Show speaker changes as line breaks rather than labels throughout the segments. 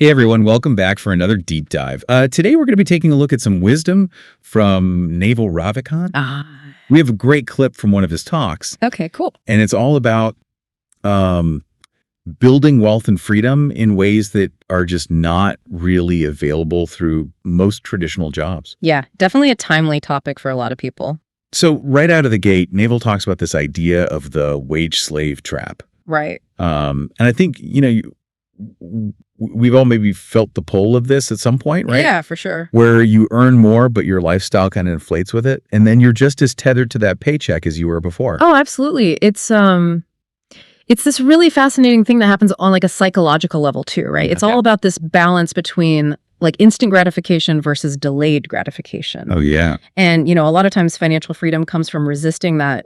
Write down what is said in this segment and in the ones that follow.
Hey everyone, welcome back for another deep dive. Today we're going to be taking a look at some wisdom from Navel Ravikant. We have a great clip from one of his talks.
Okay, cool.
And it's all about building wealth and freedom in ways that are just not really available through most traditional jobs.
Yeah, definitely a timely topic for a lot of people.
So right out of the gate, Navel talks about this idea of the wage slave trap.
Right.
And I think, we've all maybe felt the pull of this at some point, right?
Yeah, for sure.
Where you earn more, but your lifestyle kind of inflates with it. And then you're just as tethered to that paycheck as you were before.
Oh, absolutely. It's this really fascinating thing that happens on like a psychological level too, right? It's all about this balance between like instant gratification versus delayed gratification.
Oh, yeah.
And, a lot of times financial freedom comes from resisting that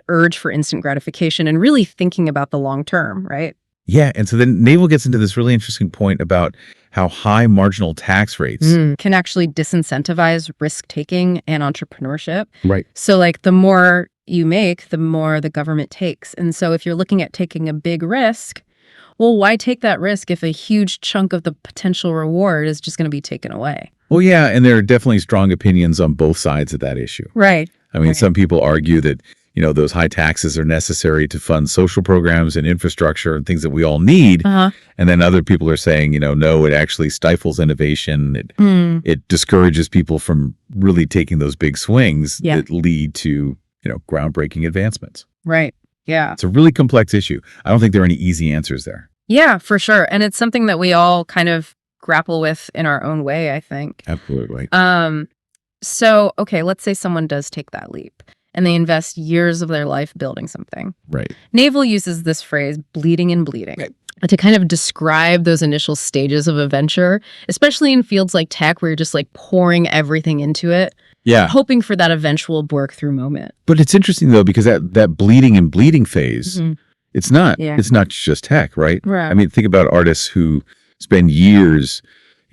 urge for instant gratification and really thinking about the long term, right?
Yeah. And so then Navel gets into this really interesting point about how high marginal tax rates
can actually disincentivize risk-taking and entrepreneurship.
Right.
So like the more you make, the more the government takes. And so if you're looking at taking a big risk, well, why take that risk if a huge chunk of the potential reward is just going to be taken away?
Well, yeah. And there are definitely strong opinions on both sides of that issue.
Right.
I mean, some people argue that those high taxes are necessary to fund social programs and infrastructure and things that we all need. And then other people are saying, no, it actually stifles innovation. It discourages people from really taking those big swings that lead to, groundbreaking advancements.
Right. Yeah.
It's a really complex issue. I don't think there are any easy answers there.
Yeah, for sure. And it's something that we all kind of grapple with in our own way, I think.
Absolutely.
So, okay, let's say someone does take that leap and they invest years of their life building something.
Right.
Navel uses this phrase, bleeding and bleeding, to kind of describe those initial stages of a venture, especially in fields like tech where you're just like pouring everything into it.
Yeah.
Hoping for that eventual breakthrough moment.
But it's interesting though, because that bleeding and bleeding phase, it's not just tech, right?
Right.
I mean, think about artists who spend years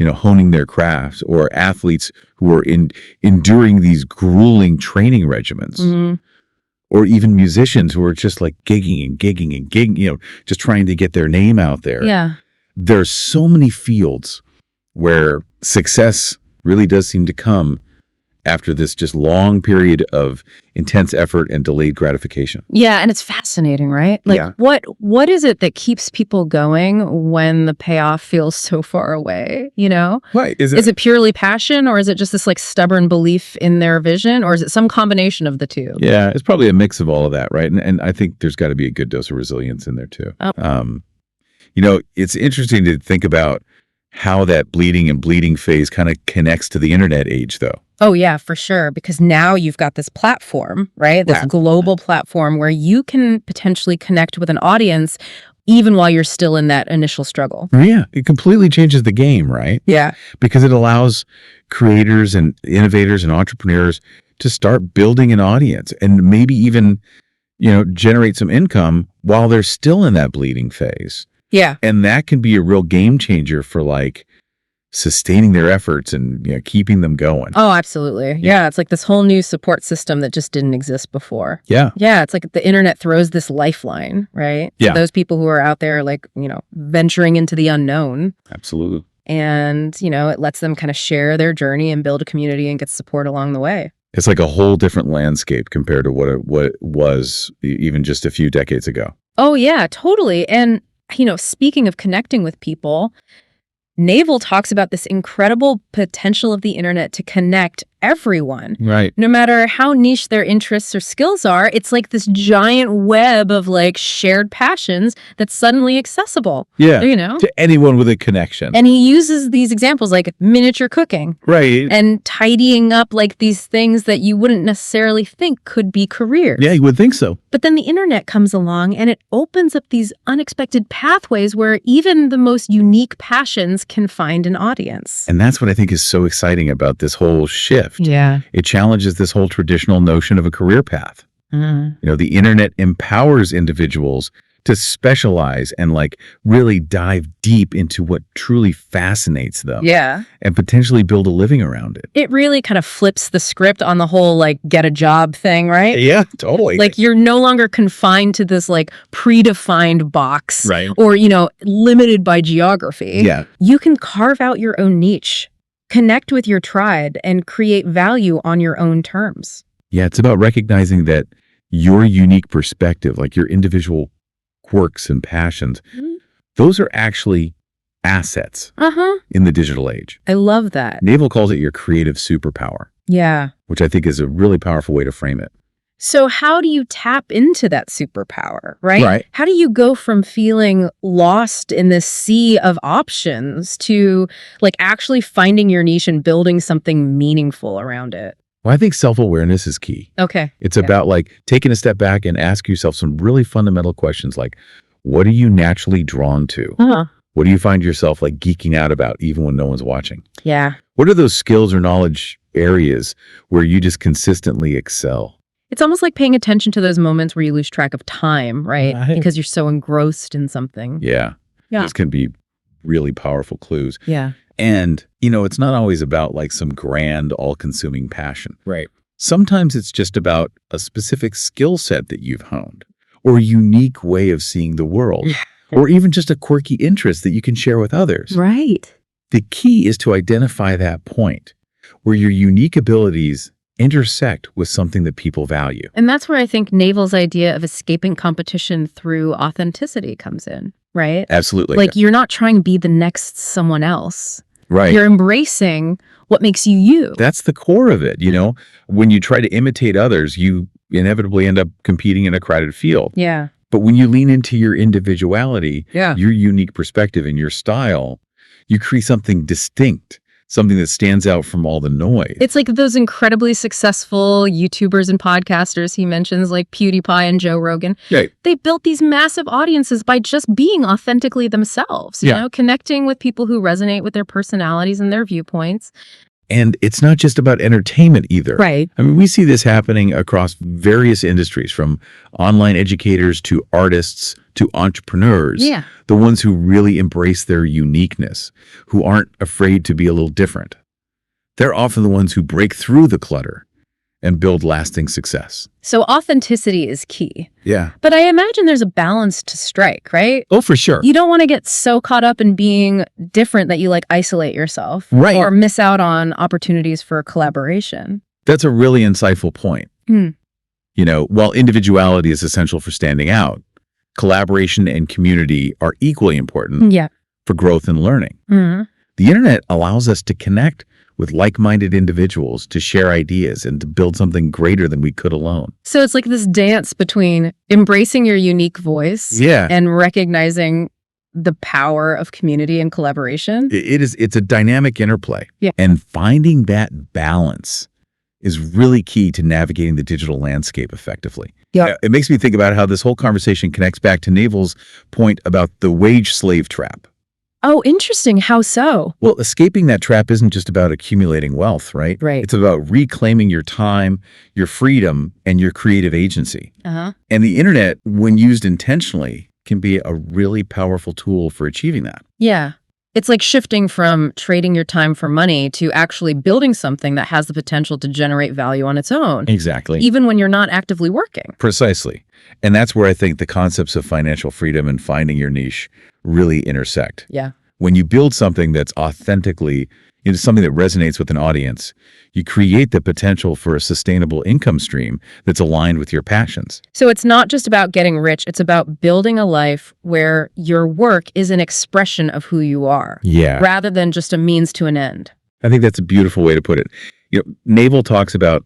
honing their craft, or athletes who are enduring these grueling training regimens, or even musicians who are just like gigging and gigging, just trying to get their name out there.
Yeah.
There's so many fields where success really does seem to come after this just long period of intense effort and delayed gratification.
Yeah, and it's fascinating, right? Like what is it that keeps people going when the payoff feels so far away,
Right.
Is it purely passion, or is it just this like stubborn belief in their vision, or is it some combination of the two?
Yeah, it's probably a mix of all of that, right? And I think there's got to be a good dose of resilience in there too. It's interesting to think about how that bleeding and bleeding phase kind of connects to the internet age though.
Oh, yeah, for sure. Because now you've got this platform, right? This global platform where you can potentially connect with an audience even while you're still in that initial struggle.
Yeah, it completely changes the game, right?
Yeah.
Because it allows creators and innovators and entrepreneurs to start building an audience and maybe even, generate some income while they're still in that bleeding phase.
Yeah.
And that can be a real game changer for like sustaining their efforts and keeping them going.
Oh, absolutely. Yeah. It's like this whole new support system that just didn't exist before.
Yeah.
Yeah. It's like the internet throws this lifeline, right?
Yeah.
To those people who are out there like, venturing into the unknown.
Absolutely.
And, it lets them kind of share their journey and build a community and get support along the way.
It's like a whole different landscape compared to what it was even just a few decades ago.
Oh, yeah, totally. And, speaking of connecting with people, Navel talks about this incredible potential of the internet to connect everyone.
Right.
No matter how niche their interests or skills are, it's like this giant web of like shared passions that's suddenly accessible.
Yeah.
To
anyone with a connection.
And he uses these examples like miniature cooking.
Right.
And tidying up like these things that you wouldn't necessarily think could be careers.
Yeah, you would think so.
But then the internet comes along and it opens up these unexpected pathways where even the most unique passions can find an audience.
And that's what I think is so exciting about this whole shift.
Yeah.
It challenges this whole traditional notion of a career path. The internet empowers individuals to specialize and like really dive deep into what truly fascinates them.
Yeah.
And potentially build a living around it.
It really kind of flips the script on the whole like get a job thing, right?
Yeah, totally.
Like you're no longer confined to this like predefined box,
right.
or, limited by geography.
Yeah.
You can carve out your own niche, connect with your tribe, and create value on your own terms.
Yeah, it's about recognizing that your unique perspective, like your individual quirks and passions, those are actually assets in the digital age.
I love that.
Navel calls it your creative superpower.
Yeah.
Which I think is a really powerful way to frame it.
So how do you tap into that superpower, right?
Right.
How do you go from feeling lost in this sea of options to like actually finding your niche and building something meaningful around it?
Well, I think self-awareness is key.
Okay.
It's about like taking a step back and ask yourself some really fundamental questions like, what are you naturally drawn to? What do you find yourself like geeking out about even when no one's watching?
Yeah.
What are those skills or knowledge areas where you just consistently excel?
It's almost like paying attention to those moments where you lose track of time, right? Because you're so engrossed in something.
Yeah. Those can be really powerful clues.
Yeah.
And, it's not always about like some grand, all-consuming passion.
Right.
Sometimes it's just about a specific skill set that you've honed or a unique way of seeing the world or even just a quirky interest that you can share with others.
Right.
The key is to identify that point where your unique abilities intersect with something that people value.
And that's where I think Navel's idea of escaping competition through authenticity comes in, right?
Absolutely.
Like you're not trying to be the next someone else.
Right.
You're embracing what makes you you.
That's the core of it. When you try to imitate others, you inevitably end up competing in a crowded field.
Yeah.
But when you lean into your individuality,
Yeah.
your unique perspective and your style, you create something distinct, something that stands out from all the noise.
It's like those incredibly successful YouTubers and podcasters he mentions, like PewDiePie and Joe Rogan.
Right.
They built these massive audiences by just being authentically themselves, you know, connecting with people who resonate with their personalities and their viewpoints.
And it's not just about entertainment either.
Right.
I mean, we see this happening across various industries, from online educators to artists to entrepreneurs.
Yeah.
The ones who really embrace their uniqueness, who aren't afraid to be a little different. They're often the ones who break through the clutter and build lasting success.
So authenticity is key.
Yeah.
But I imagine there's a balance to strike, right?
Oh, for sure.
You don't want to get so caught up in being different that you like isolate yourself.
Right.
Or miss out on opportunities for collaboration.
That's a really insightful point. While individuality is essential for standing out, collaboration and community are equally important for growth and learning. The internet allows us to connect with like-minded individuals, to share ideas and to build something greater than we could alone.
So it's like this dance between embracing your unique voice and recognizing the power of community and collaboration.
It's a dynamic interplay.
Yeah.
And finding that balance is really key to navigating the digital landscape effectively.
Yeah.
It makes me think about how this whole conversation connects back to Navel's point about the wage slave trap.
Oh, interesting. How so?
Well, escaping that trap isn't just about accumulating wealth, right?
Right.
It's about reclaiming your time, your freedom, and your creative agency. And the internet, when used intentionally, can be a really powerful tool for achieving that.
Yeah. It's like shifting from trading your time for money to actually building something that has the potential to generate value on its own.
Exactly.
Even when you're not actively working.
Precisely. And that's where I think the concepts of financial freedom and finding your niche really intersect.
Yeah.
When you build something that's authentically, something that resonates with an audience, you create the potential for a sustainable income stream that's aligned with your passions.
So it's not just about getting rich. It's about building a life where your work is an expression of who you are.
Yeah.
Rather than just a means to an end.
I think that's a beautiful way to put it. Navel talks about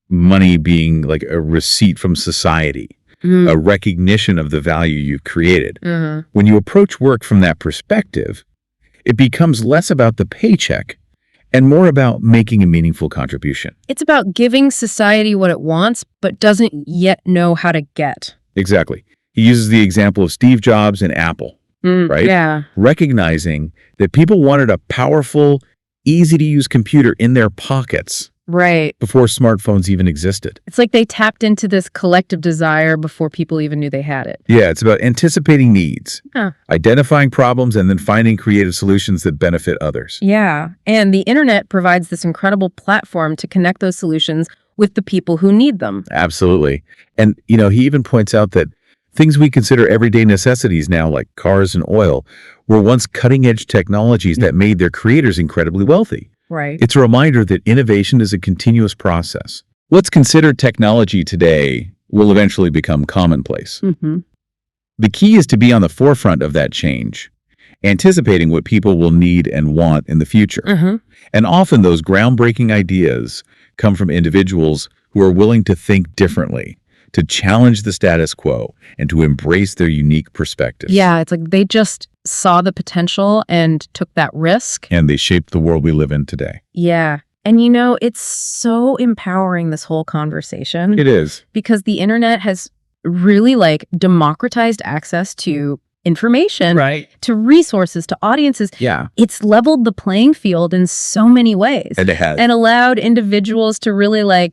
money being like a receipt from society. A recognition of the value you've created. When you approach work from that perspective, it becomes less about the paycheck and more about making a meaningful contribution.
It's about giving society what it wants, but doesn't yet know how to get.
Exactly. He uses the example of Steve Jobs and Apple, right?
Yeah.
Recognizing that people wanted a powerful, easy-to-use computer in their pockets
Right.
before smartphones even existed.
It's like they tapped into this collective desire before people even knew they had it.
Yeah, it's about anticipating needs,
Huh.
identifying problems, and then finding creative solutions that benefit others.
Yeah. And the internet provides this incredible platform to connect those solutions with the people who need them.
Absolutely. And, he even points out that things we consider everyday necessities now, like cars and oil, were once cutting-edge technologies that made their creators incredibly wealthy.
Right.
It's a reminder that innovation is a continuous process. What's considered technology today will eventually become commonplace.
Mm-hmm.
The key is to be on the forefront of that change, anticipating what people will need and want in the future.
Mm-hmm.
And often those groundbreaking ideas come from individuals who are willing to think differently, to challenge the status quo, and to embrace their unique perspectives.
Yeah, it's like they just saw the potential and took that risk.
And they shaped the world we live in today.
Yeah. And it's so empowering, this whole conversation.
It is.
Because the internet has really democratized access to information,
Right.
to resources, to audiences.
Yeah.
It's leveled the playing field in so many ways.
And it has.
And allowed individuals to really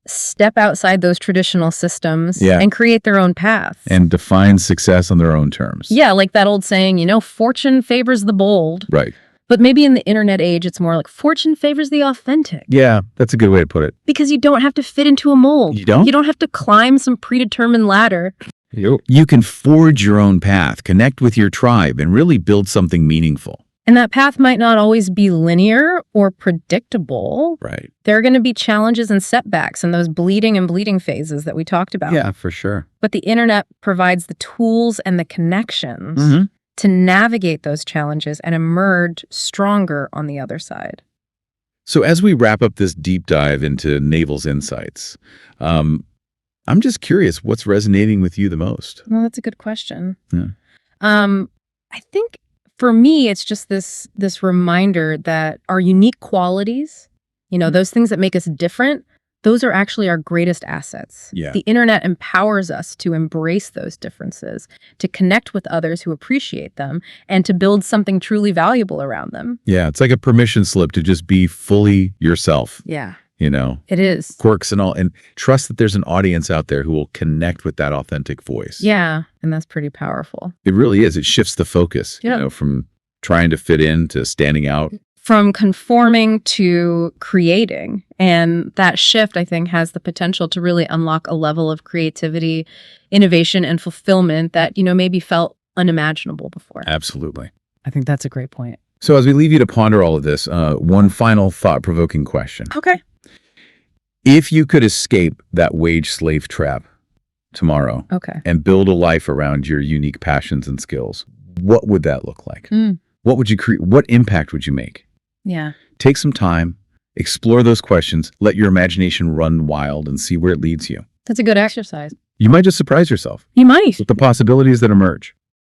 step outside those traditional systems and create their own path.
And define success on their own terms.
Yeah, like that old saying, fortune favors the bold.
Right.
But maybe in the internet age, it's more like fortune favors the authentic.
Yeah, that's a good way to put it.
Because you don't have to fit into a mold.
You don't?
You don't have to climb some predetermined ladder.
You can forge your own path, connect with your tribe, and really build something meaningful.
And that path might not always be linear or predictable.
Right.
There are going to be challenges and setbacks and those bleeding phases that we talked about.
Yeah, for sure.
But the internet provides the tools and the connections
Mm-hmm.
to navigate those challenges and emerge stronger on the other side.
So as we wrap up this deep dive into Navel's insights, I'm just curious, what's resonating with you the most?
Well, that's a good question.
Yeah.
I think for me, it's just this reminder that our unique qualities, those things that make us different, those are actually our greatest assets.
Yeah.
The internet empowers us to embrace those differences, to connect with others who appreciate them, and to build something truly valuable around them.
Yeah, it's like a permission slip to just be fully yourself.
Yeah.
It
is.
Quirks and all, and trust that there's an audience out there who will connect with that authentic voice.
Yeah, and that's pretty powerful.
It really is. It shifts the focus, from trying to fit in to standing out.
From conforming to creating. And that shift, I think, has the potential to really unlock a level of creativity, innovation, and fulfillment that, maybe felt unimaginable before.
Absolutely.
I think that's a great point.
So as we leave you to ponder all of this, one final thought-provoking question.
Okay.
If you could escape that wage slave trap tomorrow and build a life around your unique passions and skills, what would that look like? What would you create? What impact would you make?
Yeah.
Take some time, explore those questions, let your imagination run wild and see where it leads you.
That's a good exercise.
You might just surprise yourself
You might.
with the possibilities that emerge.